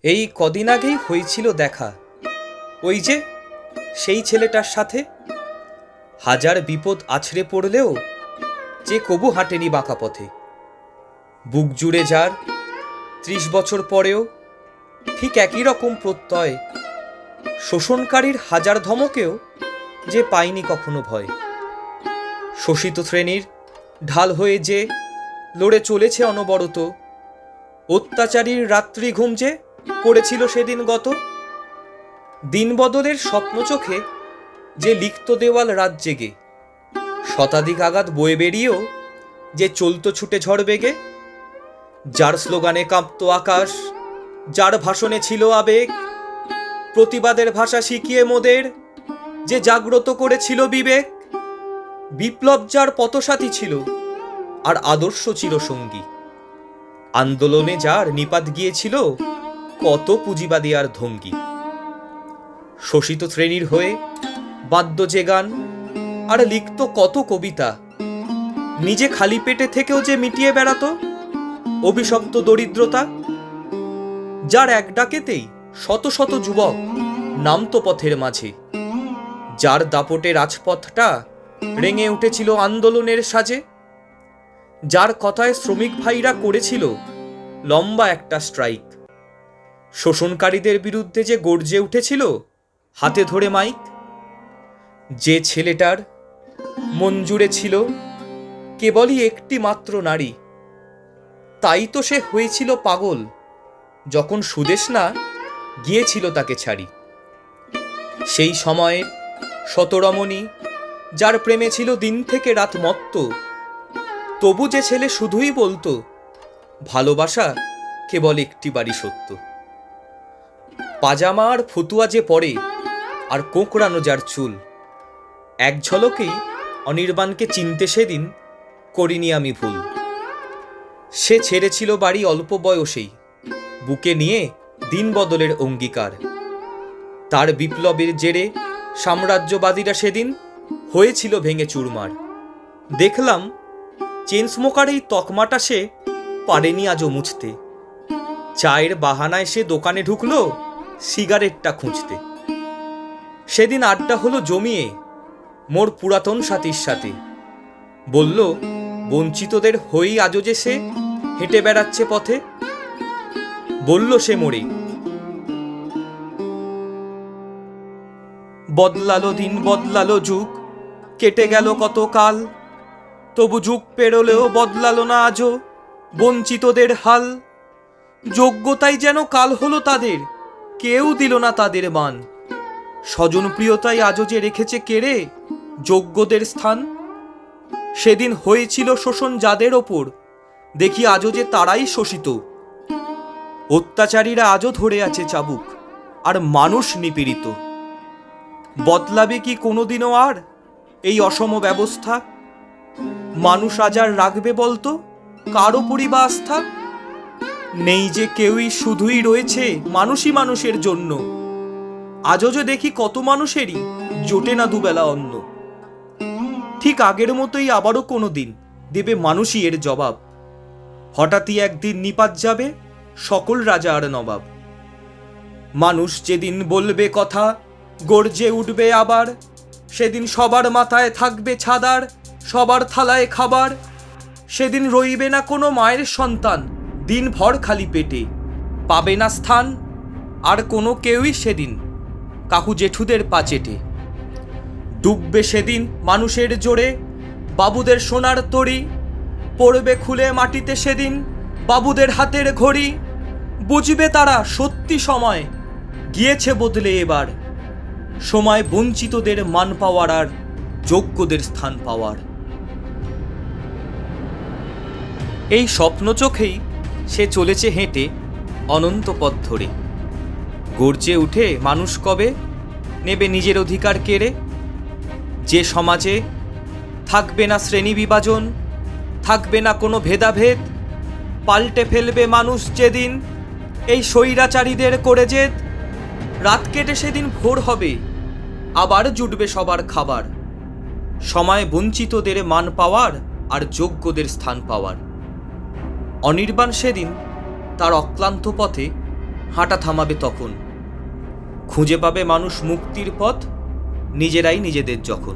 এই কদিন আগেই হয়েছিল দেখা, ওই যে সেই ছেলেটার সাথে। হাজার বিপদ আছড়ে পড়লেও যে কবু হাঁটেনি বাঁকা পথে। বুক জুড়ে যার ৩০ বছর পরেও ঠিক একই রকম প্রত্যয়। শোষণকারীর হাজার ধমকেও যে পায়নি কখনো ভয়। শোষিত শ্রেণীর ঢাল হয়ে যে লড়ে চলেছে অনবরত। অত্যাচারীর রাত্রি ঘুম যে করেছিল সেদিন গত। দিন বদলের স্বপ্ন চোখে যে লিখত দেওয়াল রাত জেগে। শতাধিক আঘাত বয়ে বেরিয়েও যে চলত ছুটে ঝড় বেগে। যার স্লোগানে কাঁপত আকাশ, যার ভাষণে ছিল আবেগ। প্রতিবাদের ভাষা শিখিয়ে মোদের যে জাগ্রত করেছিল বিবেক। বিপ্লব যার পথসাথী ছিল আর আদর্শ চিরসঙ্গী। আন্দোলনে যার নিপাত গিয়েছিল কত পুঁজিবাদী আর ধঙ্গী। শোষিত শ্রেণীর হয়ে বাদ্য যে গান আর লিখত কত কবিতা। নিজে খালি পেটে থেকেও যে মিটিয়ে বেড়াতো অভিশপ্ত দরিদ্রতা। যার এক ডাকেতেই শত শত যুবক নামতো পথের মাঝে। যার দাপটে রাজপথটা রেঙে উঠেছিল আন্দোলনের সাজে। যার কথায় শ্রমিক ভাইরা করেছিল লম্বা একটা স্ট্রাইক। শোষণকারীদের বিরুদ্ধে যে গর্জে উঠেছিল হাতে ধরে মাইক। যে ছেলেটার মন জুড়ে ছিল কেবলই একটি মাত্র নারী, তাই তো সে হয়েছিল পাগল যখন সুদেষ্ণা গিয়েছিল তাকে ছাড়ি। সেই সময়ের শতরমণী যার প্রেমে ছিল দিন থেকে রাত মত্ত, তবু যে ছেলে শুধুই বলতো ভালোবাসা কেবল একটি বাড়ি সত্য। পাজামা আর ফতুয়া যে পরে আর কোঁকড়ানো যার চুল, এক ঝলকেই অনির্বাণকে চিনতে সেদিন করিনি আমি ভুল। সে ছেড়েছিল বাড়ি অল্প বয়সেই, বুকে নিয়ে দিন বদলের অঙ্গীকার। তার বিপ্লবের জেরে সাম্রাজ্যবাদীরা সেদিন হয়েছিল ভেঙে চুরমার। দেখলাম চেন স্মোকার এই তকমাটা সে পারেনি আজও মুছতে। চায়ের বাহানায় সে দোকানে ঢুকলো সিগারেটটা খুঁজতে। সেদিন আড্ডা হলো জমিয়ে মোর পুরাতন সাথীর সাথে। বলল বঞ্চিতদের হয়েই আজও যে সে হেঁটে বেড়াচ্ছে পথে। বলল সে মোরে বদলালো দিন বদলালো যুগ, কেটে গেল কত কাল, তবু যুগ পেরোলেও বদলালো না আজও বঞ্চিতদের হাল। যোগ্যতাই যেন কাল হলো তাদের, কেউ দিল না তাদের মান। স্বজনপ্রিয়তাই আজও যে রেখেছে কেড়ে যোগ্যদের স্থান। সেদিন হয়েছিল শোষণ যাদের ওপর, দেখি আজও যে তারাই শোষিত। অত্যাচারীরা আজও ধরে আছে চাবুক আর মানুষ নিপীড়িত। বদলাবে কি কোনোদিনও আর এই অসম ব্যবস্থা? মানুষ আজ আর রাখবে বলতো কার ওপরই বা আস্থা? নেই যে কেউই, শুধুই রয়েছে মানুষই মানুষের জন্য। আজও যে দেখি কত মানুষেরই জোটে না দুবেলা অন্ন। ঠিক আগের মতোই আবারও কোনো দিন দেবে মানুষই এর জবাব। হঠাৎই একদিন নিপাত যাবে সকল রাজা আর নবাব। মানুষ যেদিন বলবে কথা গর্জে উঠবে আবার। সেদিন সবার মাথায় থাকবে ছাদার, সবার থালায় খাবার। সেদিন রইবে না কোনো মায়ের সন্তান দিনভর খালি পেটে। পাবে না স্থান আর কোনো কেউই সেদিন কাকু জেঠুদের পাচেটে। ডুববে সেদিন মানুষের জোরে বাবুদের সোনার তরি। পড়বে খুলে মাটিতে সেদিন বাবুদের হাতের ঘড়ি। বুঝবে তারা সত্যি সময় গিয়েছে বদলে এবার। সময় বঞ্চিতদের মান পাওয়ার আর যোগ্যদের স্থান পাওয়ার। এই স্বপ্ন চোখেই সে চলেছে হেঁটে অনন্ত পথ ধরে। গর্জে উঠে মানুষ কবে নেবে নিজের অধিকার কেড়ে। যে সমাজে থাকবে না শ্রেণী বিভাজন, থাকবে না কোনো ভেদাভেদ। পাল্টে ফেলবে মানুষ যেদিন এই স্বৈরাচারীদের করে জেদ। রাত কেটে সেদিন ভোর হবে, আবার জুটবে সবার খাবার। সময় বঞ্চিতদের মান পাওয়ার আর যোগ্যদের স্থান পাওয়ার। অনির্বাণ সেদিন তার অক্লান্ত পথে হাঁটা থামাবে তখন। খুঁজে পাবে মানুষ মুক্তির পথ নিজেরাই নিজেদের যখন।